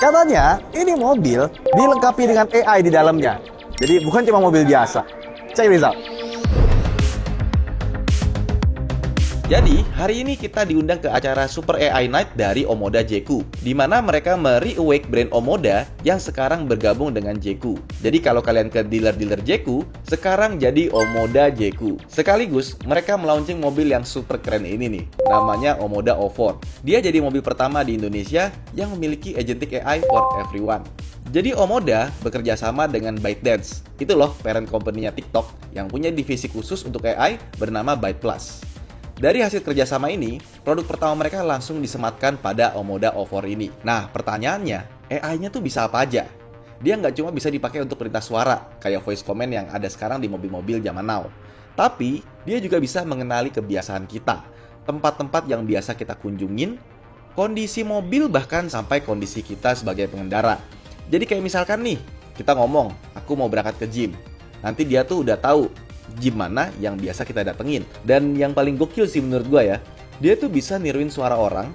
Katanya, ini mobil dilengkapi dengan AI di dalamnya. Jadi bukan cuma mobil biasa. Check this out. Jadi, hari ini kita diundang ke acara Super AI Night dari Omoda Jeku, di mana mereka me-re-awake brand Omoda yang sekarang bergabung dengan Jeku. Jadi kalau kalian ke dealer-dealer Jeku, sekarang jadi Omoda Jeku. Sekaligus, mereka melaunching mobil yang super keren ini nih, namanya Omoda O4. Dia jadi mobil pertama di Indonesia yang memiliki agentic AI for everyone. Jadi Omoda bekerja sama dengan ByteDance. Itu loh parent company-nya TikTok yang punya divisi khusus untuk AI bernama BytePlus. Dari hasil kerjasama ini, produk pertama mereka langsung disematkan pada Omoda O4 ini. Nah, pertanyaannya, AI-nya tuh bisa apa aja? Dia nggak cuma bisa dipakai untuk perintah suara, kayak voice command yang ada sekarang di mobil-mobil zaman now. Tapi, dia juga bisa mengenali kebiasaan kita, tempat-tempat yang biasa kita kunjungin, kondisi mobil bahkan sampai kondisi kita sebagai pengendara. Jadi kayak misalkan nih, kita ngomong, aku mau berangkat ke gym. Nanti dia tuh udah tahu gym mana yang biasa kita datengin. Dan yang paling gokil sih menurut gue ya, dia tuh bisa niruin suara orang,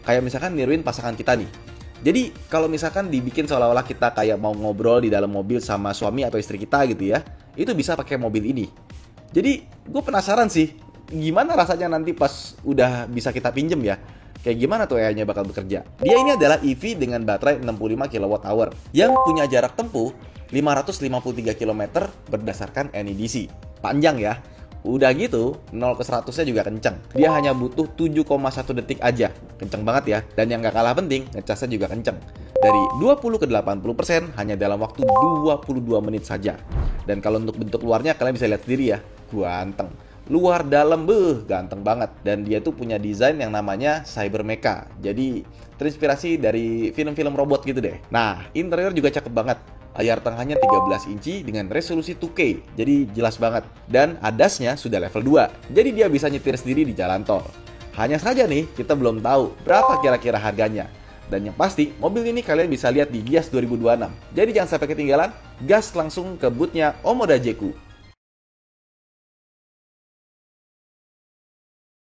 kayak misalkan niruin pasangan kita nih. Jadi kalau misalkan dibikin seolah-olah kita kayak mau ngobrol di dalam mobil sama suami atau istri kita gitu ya, itu bisa pakai mobil ini. Jadi gue penasaran sih, gimana rasanya nanti pas udah bisa kita pinjem ya. Kayak gimana tuh AI-nya bakal bekerja. Dia ini adalah EV dengan baterai 65 kWh yang punya jarak tempuh 553 km berdasarkan NEDC. Panjang ya. Udah gitu, 0 ke 100-nya juga kenceng. Dia hanya butuh 7,1 detik aja. Kenceng banget ya. Dan yang gak kalah penting, ngecasnya juga kenceng. Dari 20 ke 80% hanya dalam waktu 22 menit saja. Dan kalau untuk bentuk luarnya kalian bisa lihat sendiri ya. Ganteng. Luar dalam, ganteng banget. Dan dia tuh punya desain yang namanya Cybermecha. Jadi terinspirasi dari film-film robot gitu deh. Nah, interior juga cakep banget. Layar tengahnya 13 inci dengan resolusi 2K, jadi jelas banget. Dan ADAS-nya sudah level 2, jadi dia bisa nyetir sendiri di jalan tol. Hanya saja nih, kita belum tahu berapa kira-kira harganya. Dan yang pasti, mobil ini kalian bisa lihat di Gias 2026. Jadi jangan sampai ketinggalan, gas langsung ke booth-nya Omoda Jeku.